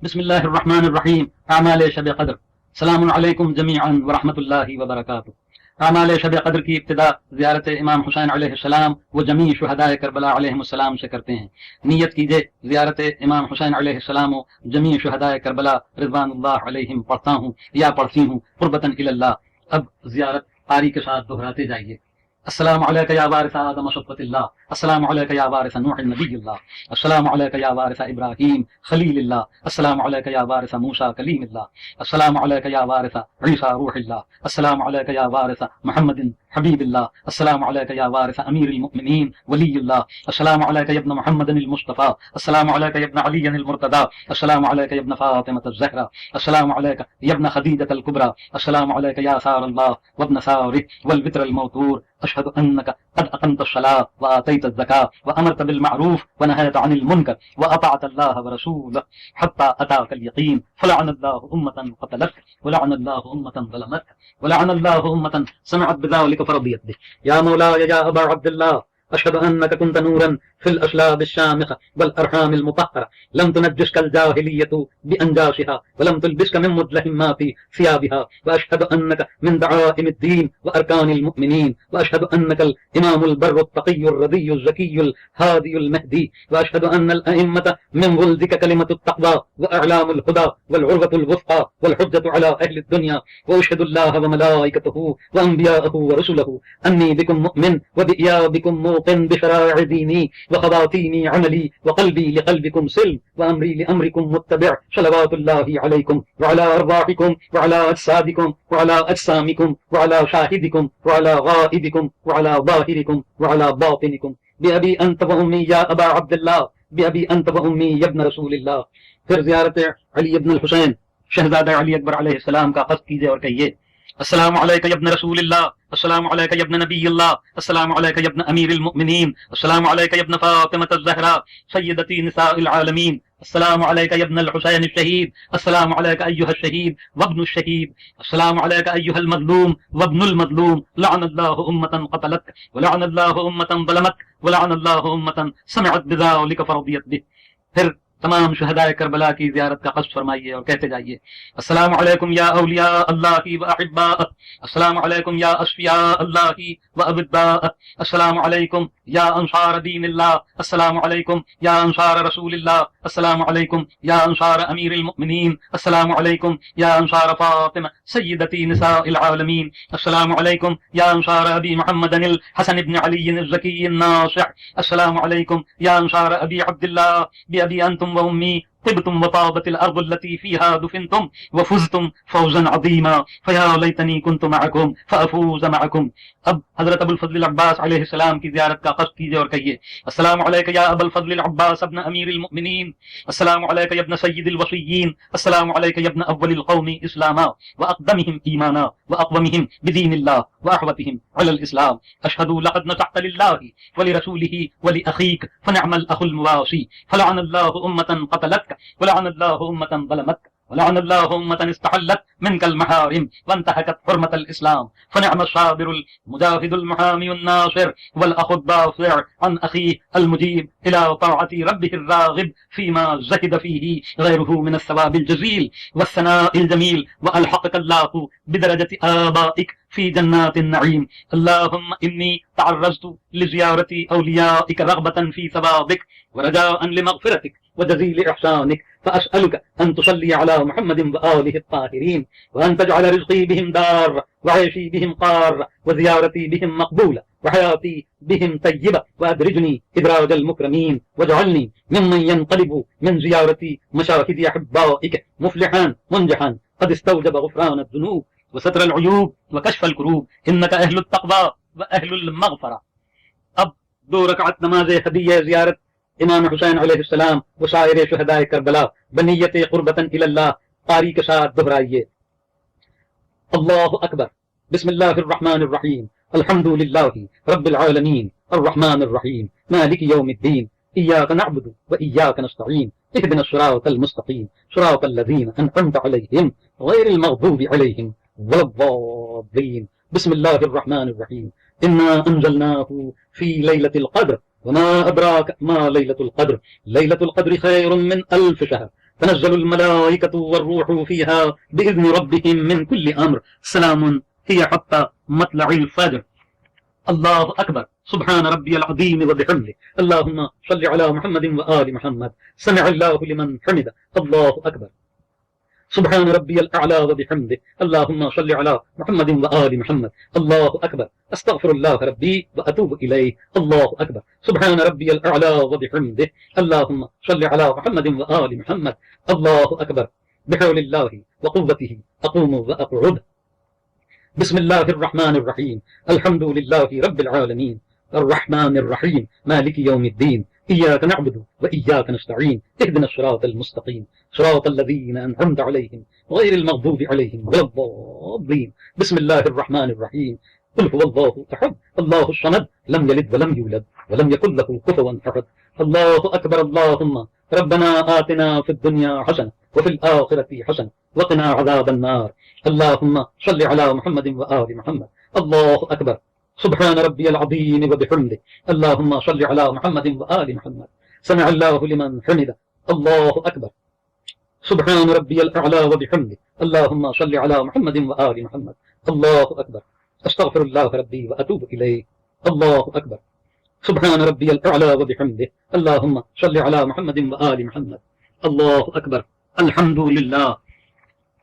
بسم اللہ الرحمن الرحیم. اعمال شب قدر. السلام علیکم جمیعا ورحمۃ اللہ وبرکاتہ. اعمال شب قدر کی ابتدا زیارت امام حسین علیہ السلام و جمیع شہداء کربلا علیہم السلام سے کرتے ہیں. نیت کیجئے زیارت امام حسین علیہ السلام و جمیع شہداء کربلا رضوان اللہ علیہم پڑھتا ہوں یا پڑھتی ہوں قربتاً الی اللہ. اب زیارت قاری کے ساتھ دہراتے جائیے. السلام علیک یا وارث آدم صفوۃ اللہ. السلام علیک یا وارث نوح نبی اللہ. السلام علیک یا وارث ابراہیم خلیل اللہ. السلام علیک یا وارث موسیٰ کلیم اللہ. السلام علیک یا وارث عیسیٰ روح اللہ. السلام علیک یا وارث محمد حبیب اللہ. السلام علیک یا وارث امیر المؤمنین ولی اللہ. السلام علیک یا ابن محمد المصطفى. السلام علیک یا ابن علی المرتضى. السلام علیک یا ابن فاطمة الزہرا. السلام علیک یا ابن خدیجة الکبریٰ. السلام علیک یا سار اللہ وابن سارہ والوتر الموتور. اشهد انك قد اقمت الصلاة واتيت الزكاة وامرت بالمعروف ونهيت عن المنكر واطعت الله ورسوله حتى اتاك اليقين فلعن الله امة قتلتك ولعن الله امة ظلمتك ولعن الله امة سمعت بذلك فرضيت به. يا مولاي يا ابا عبد الله اشهد انك كنت نورا في الاشلاب الشامخه والارحام المطهره لم تنجسك الجاهليه بانجاسها ولم تلبسك من مدلهمات ثيابها. واشهد انك من دعائم الدين واركان المؤمنين. واشهد انك الامام البر التقي الرضي الزكي الهادي المهدي. واشهد ان الائمه من ولدك كلمه التقوى واعلام الهدى والعروه الوثقى والحجه على اهل الدنيا. واشهد الله وملائكته وانبياءه ورسله اني بكم مؤمن وبايابكم موقن بشرائع ديني وخواتيم عملي وقلبي لقلبكم سلم وأمري لأمركم متبع. صلوات الله عليكم وعلى أرواحكم وعلى أجسادكم وعلى أجسامكم وعلى شاهدكم وعلى غائبكم وعلى ظاهركم وعلى باطنكم. بأبي أنت وأمي يا أبا عبد الله. بأبي أنت وأمي يا ابن رسول الله. پھر زیارت علی ابن الحسین شہزادہ علی اکبر علیہ السلام کا قصد کیجئے اور کہیے السلام علیک یا ابن رسول اللہ. السلام علیک یا ابن نبی اللہ. السلام علیک یا ابن امیر المؤمنین. السلام علیک یا ابن فاطمة الزہرا سیدتی نساء العالمین. السلام علیک یا ابن الحسین الشہید. السلام علیک ایہا الشہید وابن الشہید. السلام علیک ایہا المظلوم وابن المظلوم. لعن اللہ امة قتلتک ولعن اللہ امة ظلمتک ولعن اللہ امة سمعت بذلک فرضیت بہ. پھر تمام شہداء کربلا کی زیارت کا قصد فرمائیے اور کہتے جائیے السلام علیکم یا اولیاء اللہ و احباء. السلام علیکم یا اصفیاء اللہ و ابداء. السلام علیکم یا انصار دین اللہ. السلام علیکم یا انصار رسول اللہ. السلام علیکم یا انصار امیر المؤمنین. السلام علیکم یا انصار فاطمہ سیدتی نساء العالمین. السلام علیکم یا انصار ابی محمد الحسن بن علی الزکی الناصع. السلام علیکم یا انصار ابی عبداللہ بأبی انتم وأمي طبتم وطابت الأرض التي فيها دفنتم وفزتم فوزا عظيما فيا ليتني كنت معكم فأفوز معكم. اب حضرت ابو الفضل العباس علیہ السلام کی زیارت کا قصد کیجئے اور کہیے السلام علیک یا ابا الفضل العباس ابن امیر المؤمنین. السلام علیک یا ابن سید الوصیین. السلام علیک یا ابن اول القوم اسلاما واقدمهم ایمانا واقومهم بدین اللہ واحوتهم علی الاسلام. اشهد لقد نصحت لله ولرسوله ولاخيك فنعم الاخ المواسي. فلعن الله امة قتلتك ولعن الله امة ظلمتك ولعن الله أمة استحلت منك المحارم وانتهكت حرمة الإسلام. فنعم الصابر المجاهد المحامي الناصر والأخ الدافع عن أخيه المجيب إلى طاعة ربه الراغب فيما زهد فيه غيره من الثواب الجزيل والثناء الجميل. وألحقك الله بدرجة آبائك في جنات النعيم. اللهم إني تعرضت لزيارة أوليائك رغبة في ثوابك ورجاء لمغفرتك وجزيل إحسانك. فأسألك أن تصلي على محمد وآله الطاهرين وأن تجعل رزقي بهم دار وعيشي بهم قار وزيارتي بهم مقبولة وحياتي بهم طيبة وأدرجني إدراج المكرمين واجعلني ممن ينقلب من زيارتي مشاهد أحبائك مفلحا منجحا قد استوجب غفران الذنوب وستر العيوب وكشف الكروب إنك أهل التقوى وأهل المغفرة. اب 2 رکعت نماز ہدیہ زیارت امام حسین علیہ السلام و سائر شہداء کربلا بنیت قربتاً الی اللہ قاری کے ساتھ دہرائیے اللہ اکبر. بسم اللہ الرحمن الرحیم. الحمد للہ رب العالمین الرحمن الرحیم مالک یوم الدین. ایاک نعبد و ایاک نستعین. اهدنا الصراط المستقیم صراط الذین انعمت علیہم غیر المغضوب علیہم ولا الضالین. بسم اللہ الرحمن الرحیم. انا انزلناه فی لیلۃ القدر وما أدراك ما ليلة القدر. ليلة القدر خير من 1000 شهر. تنزل الملائكة والروح فيها بإذن ربهم من كل أمر سلام هي حتى مطلع الفجر. الله أكبر. سبحان ربي العظيم وبحمده. اللهم صل على محمد وآل محمد. سمع الله لمن حمده. الله أكبر. سبحان ربي الأعلى وبحمده. اللهم صل على محمد وآل محمد. الله أكبر. أستغفر الله ربي وأتوب إليه. الله أكبر. سبحان ربي الأعلى وبحمده. اللهم صل على محمد وآل محمد. الله أكبر. بحول الله وقوته أقوم وأقعد. بسم الله الرحمن الرحيم. الحمد لله رب العالمين الرحمن الرحيم مالك يوم الدين إياك نعبد وإياك نستعين اهدنا الصراط المستقيم صراط الذين أنعمت عليهم غير المغضوب عليهم ولا الضالين. بسم الله الرحمن الرحيم. قل هو الله أحد الله الصمد لم يلد ولم يولد ولم يكن له كفوا أحد. الله أكبر. اللهم ربنا آتنا في الدنيا حسنة وفي الآخرة حسنة وقنا عذاب النار. اللهم صل على محمد وآل محمد. الله أكبر. سبحان ربي العظيم وبحمده. اللهم صل على محمد وآل محمد. سمع الله لمن حمده. الله أكبر. سبحان ربي الأعلى وبحمده. اللهم صل على محمد وآل محمد. الله أكبر. أستغفر الله ربي وأتوب إليه. الله أكبر. سبحان ربي الأعلى وبحمده. اللهم صل على محمد وآل محمد. الله أكبر. الحمد لله.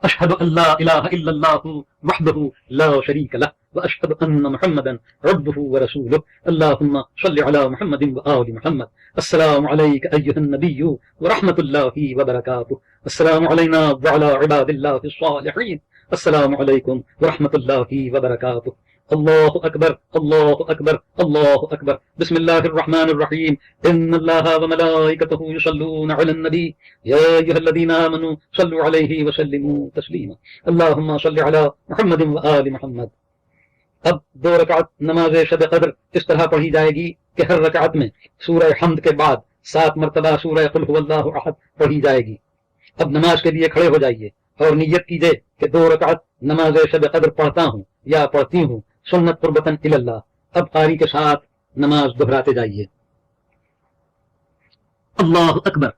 أشهد أن لا إله إلا الله وحده لا شريك له وأشهد أن محمدا عبده ورسوله. اللهم صل على محمد وآل محمد. السلام عليك أيها النبي ورحمة الله وبركاته. السلام علينا وعلى عباد الله الصالحين. السلام عليكم ورحمة الله وبركاته. الله أكبر. الله أكبر. الله أكبر. بسم الله الرحمن الرحيم. إن الله وملائكته يصلون على النبي يا أيها الذين آمنوا صلوا عليه وسلموا تسليما. اللهم صل على محمد وآل محمد. اب 2 رکعت نماز شب قدر اس طرح پڑھی جائے گی کہ ہر رکعت میں سورہ حمد کے بعد 7 مرتبہ سورہ قل هو اللہ احد پڑھی جائے گی. اب نماز کے لیے کھڑے ہو جائیے اور نیت کیجئے کہ 2 رکعت نماز شب قدر پڑھتا ہوں یا پڑھتی ہوں سنت قربتاً الی اللہ. اب قاری کے ساتھ نماز دہراتے جائیے. اللہ اکبر.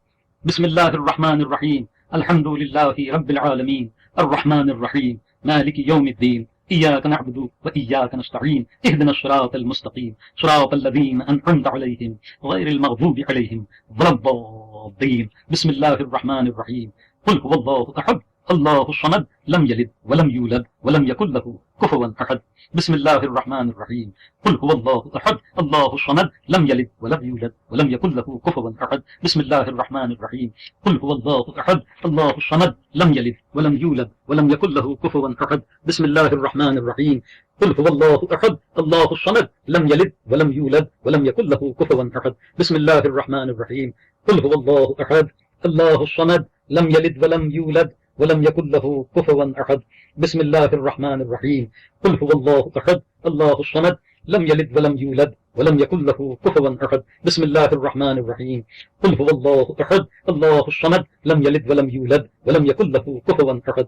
بسم اللہ الرحمن الرحیم. الحمد للہ رب العالمین الرحمن الرحیم مالک یوم الدین إياك نعبد وإياك نستعين اهدنا الصراط المستقيم صراط الذين أنعمت عليهم غير المغضوب عليهم ولا الضالين. بسم الله الرحمن الرحيم. قل هو الله أحد الله الصمد لم يلد ولم يولد ولم يكن له كفوا أحد. بسم الله الرحمن الرحيم. قل هو الله أحد الله الصمد لم يلد ولم يولد ولم يكن له كفوا أحد. بسم الله الرحمن الرحيم. قل هو الله أحد الله الصمد لم يلد ولم يولد ولم يكن له كفوا أحد. بسم الله الرحمن الرحيم. قل هو الله أحد الله الصمد لم يلد ولم يولد ولم يكن له كفوا أحد. بسم الله الرحمن الرحيم. قل هو الله أحد الله الصمد لم يلد ولم يولد ولم يكن له كفوا أحد. بسم الله الرحمن الرحيم. قل هو الله أحد الله الصمد لم يلد ولم يولد ولم يكن له كفوا أحد. بسم الله الرحمن الرحيم. قل هو الله أحد الله الصمد لم يلد ولم يولد ولم يكن له كفوا أحد.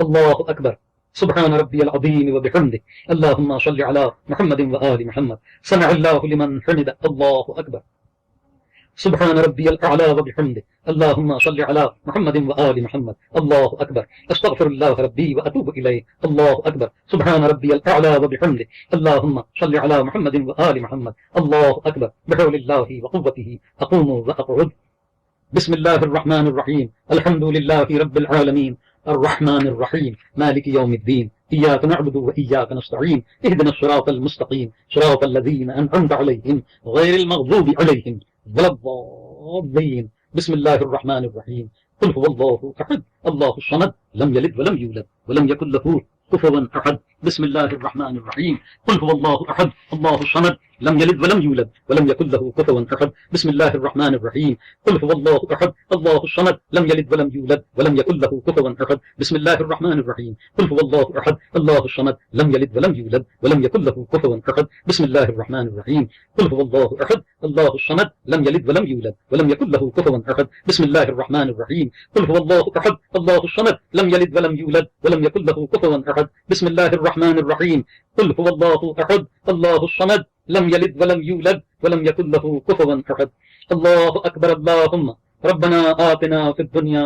الله أكبر. سبحان ربي العظيم وبحمده. اللهم صل على محمد وآل محمد. سمع الله لمن حمده. الله أكبر. سبحان ربي الأعلى وبحمده. اللهم صل على محمد وآل محمد. الله أكبر. أستغفر الله ربي وأتوب إليه. الله أكبر. سبحان ربي الأعلى وبحمده. اللهم صل على محمد وآل محمد. الله أكبر. بحول الله وقوته أقوم وأقعد. بسم الله الرحمن الرحيم. الحمد لله رب العالمين الرحمن الرحيم مالك يوم الدين إياك نعبد وإياك نستعين اهدنا الصراط المستقيم صراط الذين أنعمت عليهم غير المغضوب عليهم ولا الضالين. بسم الله الرحمن الرحيم. قل هو الله أحد الله الصمد لم يلد ولم يولد ولم يكن له كفوا أحد. بسم الله الرحمن الرحيم. قل هو الله أحد الله الصمد لم يلد ولم يولد ولم يكن له كفوا أحد. بسم الله الرحمن الرحيم. قل هو الله أحد الله الصمد لم يلد ولم يولد ولم يكن له كفوا أحد. بسم الله الرحمن الرحيم. قل هو الله أحد الله الصمد لم يلد ولم يولد ولم يكن له كفوا أحد. بسم الله الرحمن الرحيم. قل هو الله أحد الله الصمد لم يلد ولم يولد ولم يكن له كفوا أحد. بسم الله الرحمن الرحيم. قل هو الله أحد الله الصمد لم يلد ولم يولد ولم يكن له كفوا أحد. بسم الله الرحمن الرحيم. قل هو الله أحد الله الصمد لم يلد ولم يولد ولم يكن له كفوا أحد. الله أكبر. اللهم ربنا آتنا في الدنيا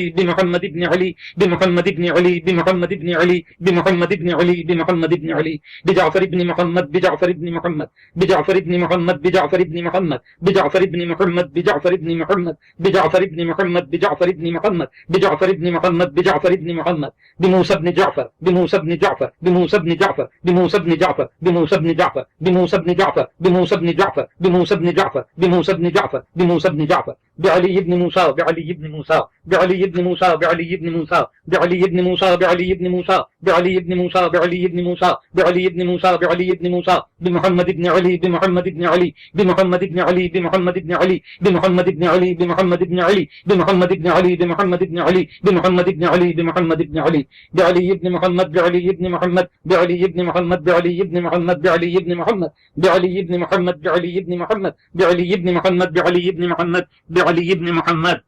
علي بمحمد بن علي بمحمد بن علي بمحمد بن علي بمحمد بن علي بمحمد بن علي بجعفر بن محمد بجعفر بن محمد بجعفر بن محمد بجعفر بن محمد بجعفر بن محمد بجعفر بن محمد بجعفر بن محمد بجعفر بن محمد بجعفر بن محمد بجعفر بن محمد بموسى بن جعفر بموسى بن جعفر بموسى بن جعفر بموسى بن جعفر بموسى بن جعفر بموسى بن جعفر بموسى بن جعفر بموسى بن جعفر بموسى بن جعفر بموسى بن جعفر بعلي بن موسى بعلي بن موسى بعلي بن موسى بعلي بن موسى بعلي بن موسى بعلي بن موسى بعلي بن موسى بعلي بن موسى بعلي بن موسى بعلي بن موسى بمحمد بن علي بمحمد بن علي بمحمد بن علي بمحمد بن علي بمحمد بن علي بمحمد بن علي بمحمد بن علي بمحمد بن علي بمحمد بن علي بمحمد بن علي بعلي بن محمد بعلي بن محمد بعلي بن محمد بعلي بن محمد بعلي بن محمد بعلي بن محمد بعلي بن محمد بعلي بن محمد بعلي بن محمد بعلي بن محمد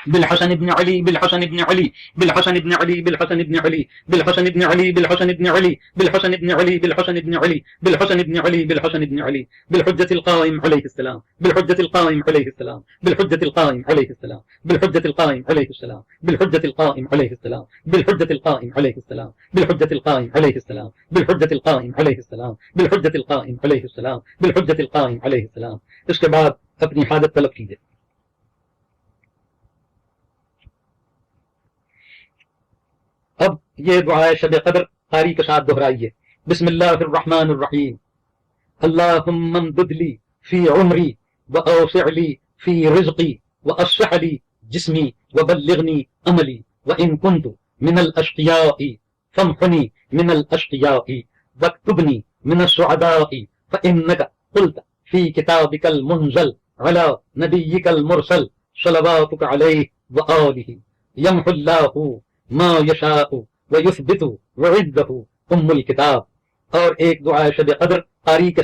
بالحسن بن علي بالحسن بن علي بالحسن بن علي بالحسن بن علي بالحسن بن علي بالحسن بن علي بالحسن بن علي بالحسن بن علي بالحسن بن علي بالحسن بن علي بالحجة القائم عليه السلام بالحجة القائم عليه السلام بالحجة القائم عليه السلام بالحجة القائم عليه السلام بالحجة القائم عليه السلام بالحجة القائم عليه السلام بالحجة القائم عليه السلام بالحجة القائم عليه السلام بالحجة القائم عليه السلام بالحجة القائم عليه السلام. اس کے بعد اپنی حاجت طلب کیجیے. اب یہ دعائے شب قدر قاری کے ساتھ دہرائیے. بسم اللہ الرحمن الرحیم. اللہم امدد لی فی عمری واوسع لی فی رزقی واصلح لی جسمی وبلغنی عملی وان کنت من الاشقیاء فامحنی من الاشقیاء واکتبنی من السعداء فانک قلت فی کتابک المنزل علی نبیک المرسل صلواتک علیہ وآلہ یمحو اللہ ما یشاء ویثبت وعدہ ام الکتاب. اور ایک دعا شب قدر قاری کے